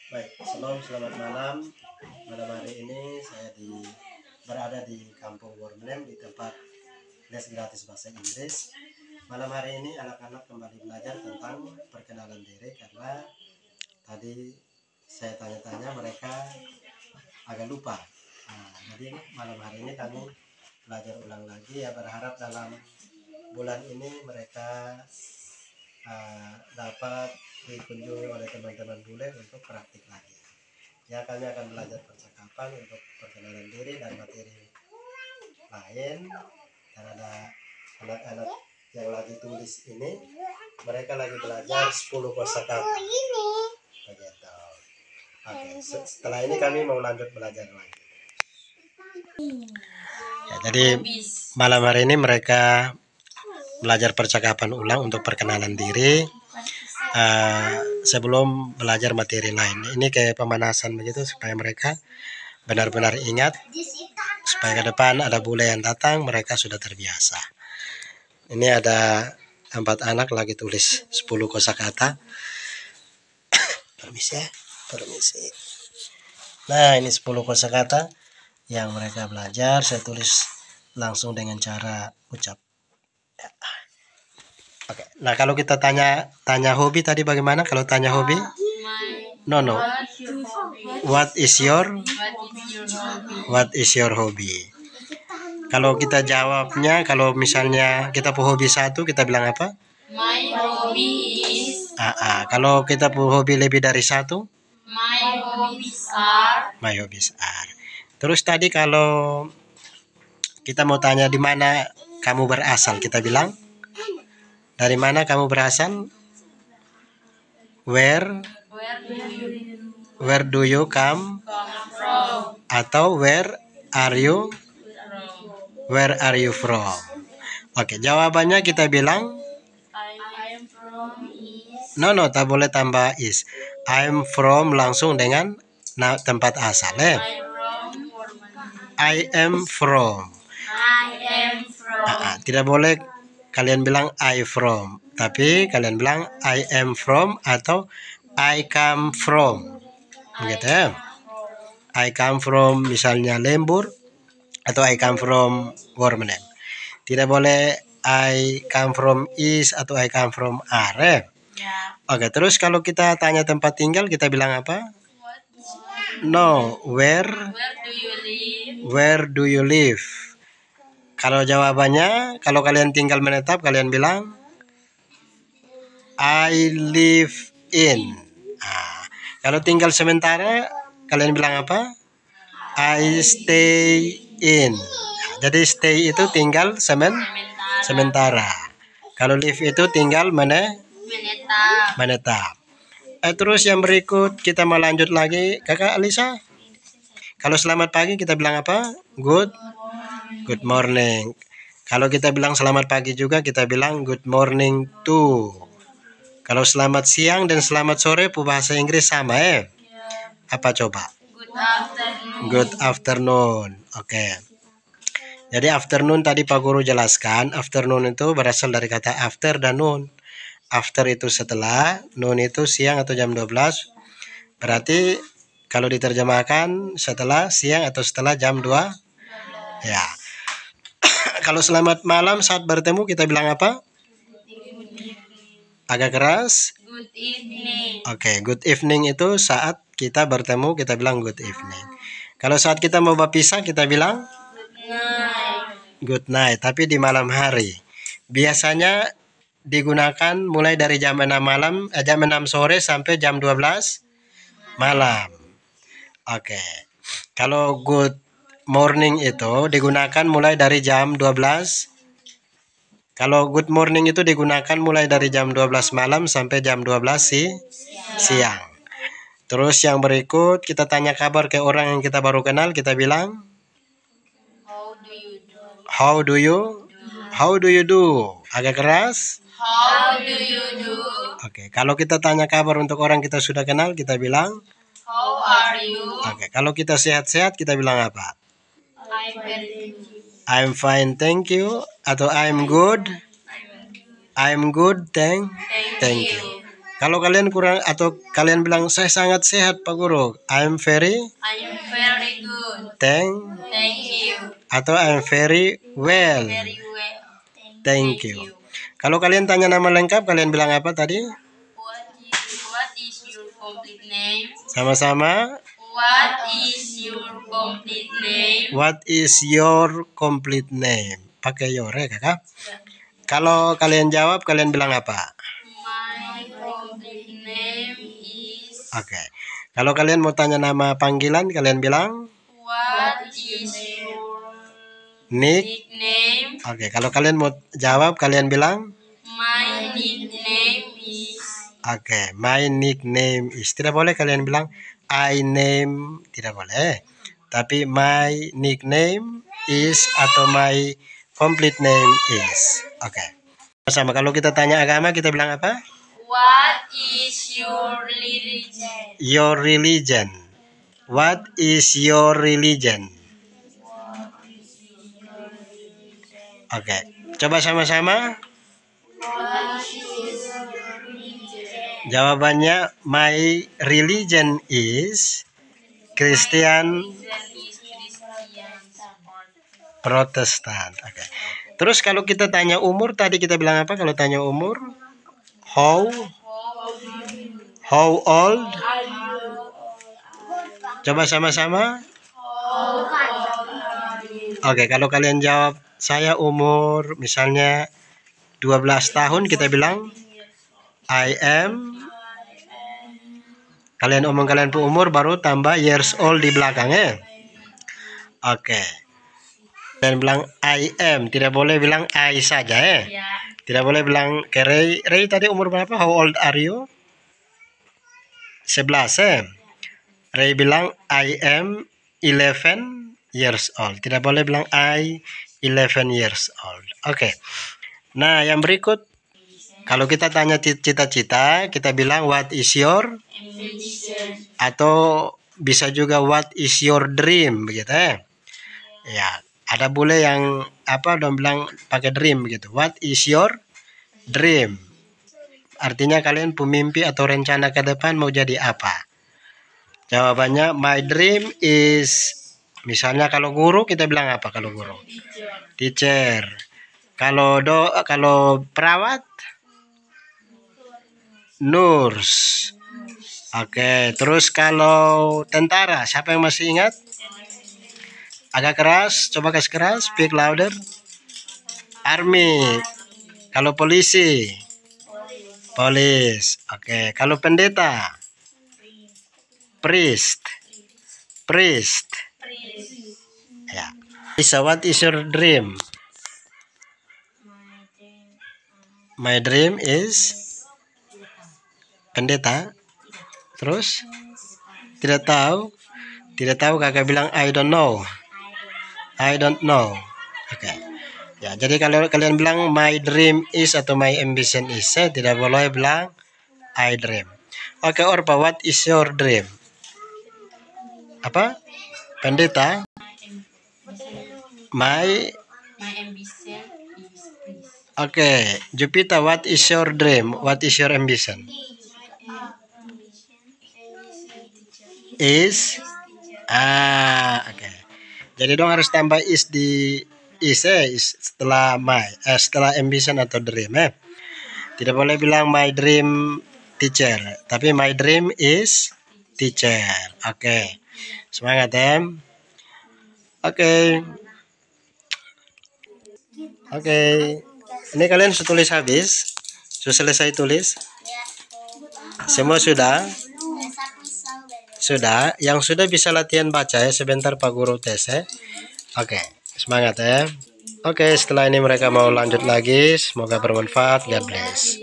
Baik, selamat malam. Malam hari ini saya berada di Kampung Wormlem di tempat les gratis bahasa Inggris. Malam hari ini anak-anak kembali belajar tentang perkenalan diri karena tadi saya tanya-tanya mereka agak lupa. Jadi malam hari ini kami belajar ulang lagi, ya berharap dalam bulan ini mereka dapat dikunjungi oleh teman-teman bule untuk praktik lagi. Ya, kami akan belajar percakapan untuk perkenalan diri dan materi lain. Dan ada anak-anak yang lagi tulis ini, mereka lagi belajar 10 kosakata. Begitu. Oke, setelah ini kami mau lanjut belajar lagi. Ya, jadi malam hari ini mereka belajar percakapan ulang untuk perkenalan diri. Sebelum belajar materi lain, ini kayak pemanasan begitu supaya mereka benar-benar ingat, supaya ke depan ada bule yang datang mereka sudah terbiasa. Ini ada 4 anak lagi tulis 10 kosakata. Permisi ya, permisi. Nah, ini 10 kosakata yang mereka belajar. Saya tulis langsung dengan cara ucap. Ya. Oke. Nah, kalau kita tanya hobi tadi bagaimana? Kalau tanya hobi? No. What is your hobby? Kalau kita jawabnya, kalau misalnya kita hobi satu, kita bilang apa? My hobby is. Kalau kita hobi lebih dari satu? My hobbies are. Terus tadi kalau kita mau tanya di mana kamu berasal, kita bilang dari mana kamu berasal? Where do you come From. atau where are you from? Oke, jawabannya kita bilang I am from is. no, tak boleh tambah is. I'm from langsung dengan tempat asal. I am from. Tidak boleh kalian bilang I from, tapi kalian bilang I am from atau I come from. Begitu ya. I come from misalnya Lembur atau I come from Wormlem. Tidak boleh I come from is atau I come from are. Oke, terus kalau kita tanya tempat tinggal kita bilang apa? No, where do you live? Kalau jawabannya, kalau kalian tinggal menetap, kalian bilang I live in. Kalau tinggal sementara, kalian bilang apa? I stay in. Jadi stay itu tinggal sementara. Kalau live itu tinggal menetap. Terus yang berikut kita mau lanjut lagi, Kakak Alisa. Kalau selamat pagi kita bilang apa? Good morning. Kalau kita bilang selamat pagi juga kita bilang good morning too. Kalau selamat siang dan selamat sore bahasa Inggris sama Apa coba? Good afternoon. Oke. Jadi afternoon tadi Pak Guru jelaskan, afternoon itu berasal dari kata after dan noon. After itu setelah, noon itu siang atau jam 12. Berarti kalau diterjemahkan setelah siang atau setelah jam 2. Ya. Kalau selamat malam saat bertemu kita bilang apa? Agak keras? Good evening. Oke, good evening itu saat kita bertemu kita bilang good evening. Kalau saat kita mau berpisah kita bilang good night, tapi di malam hari. Biasanya digunakan mulai dari jam 6 sore sampai jam 12 malam. Oke. Kalau good morning itu digunakan mulai dari jam 12. Kalau good morning itu digunakan mulai dari jam 12 malam sampai jam 12 siang. Terus yang berikut kita tanya kabar ke orang yang kita baru kenal, kita bilang How do you do? Agak keras? How do you do? Oke, kalau kita tanya kabar untuk orang kita sudah kenal, kita bilang How are you? Oke, kalau kita sehat-sehat, kita bilang apa? I'm fine, thank you. Atau I'm good, thank you. Kalau kalian kurang atau kalian bilang saya sangat sehat Pak Guru, I'm very I am very good. thank You. atau I'm very well. Very well. Thank you. Kalau kalian tanya nama lengkap, kalian bilang apa tadi? What is your complete name? Sama-sama. What is your complete name? What is your complete name? Pakai your ya kakak. Kalau kalian jawab, kalian bilang apa? My complete name is. Oke. Kalau kalian mau tanya nama panggilan, kalian bilang What is your nickname. nickname? Oke. Kalau kalian mau jawab, kalian bilang My nickname is. Oke. My nickname is. Tidak boleh kalian bilang I name, tidak boleh. Tapi my nickname is atau my complete name is. Oke. Sama kalau kita tanya agama, kita bilang apa? What is your religion? Your religion. What is your religion? Oke. Coba sama-sama. Jawabannya my religion is Christian Protestan. Oke. Terus kalau kita tanya umur, tadi kita bilang apa kalau tanya umur? How old? Coba sama-sama. Oke, kalau kalian jawab saya umur misalnya 12 tahun, kita bilang I am. Kalian omong kalian pun umur baru tambah years old di belakangnya. Oke. Dan bilang I am, tidak boleh bilang I saja ya. Tidak boleh bilang ke Ray tadi umur berapa? How old are you? 11 ya. Ray bilang I am 11 years old. Tidak boleh bilang I 11 years old. Oke. Nah, yang berikut kalau kita tanya cita-cita, kita bilang what is your Ambition. atau bisa juga what is your dream begitu ya. Ya, ada boleh yang apa dong bilang pakai dream begitu. What is your dream? Artinya kalian pemimpi atau rencana ke depan mau jadi apa? Jawabannya my dream is, misalnya kalau guru kita bilang apa kalau guru? Teacher. Kalau perawat nurse. Oke, terus kalau tentara, siapa yang masih ingat? Agak keras, coba kasih keras, speak louder. Army. Kalau polisi, police. Oke, kalau pendeta, priest. Ya. So what is your dream? My dream is pendeta. Terus tidak tahu kakak bilang I don't know. Oke. Ya, jadi kalau kalian bilang my dream is atau my ambition is, tidak boleh bilang I dream. Oke, Orpa, what is your dream? Apa? Pendeta? My ambition is peace. Oke, Jupiter, what is your dream? What is your ambition? Is oke. Jadi dong harus tambah is di is setelah setelah ambition atau dream Tidak boleh bilang my dream teacher, tapi my dream is teacher. Oke. Semangat ya. Oke. Ini kalian sudah tulis habis? Sudah selesai tulis? Semua sudah? Sudah. Yang sudah bisa latihan baca ya. Sebentar Pak Guru tes ya. Oke. Semangat ya. Oke, setelah ini mereka mau lanjut lagi. Semoga bermanfaat. God bless.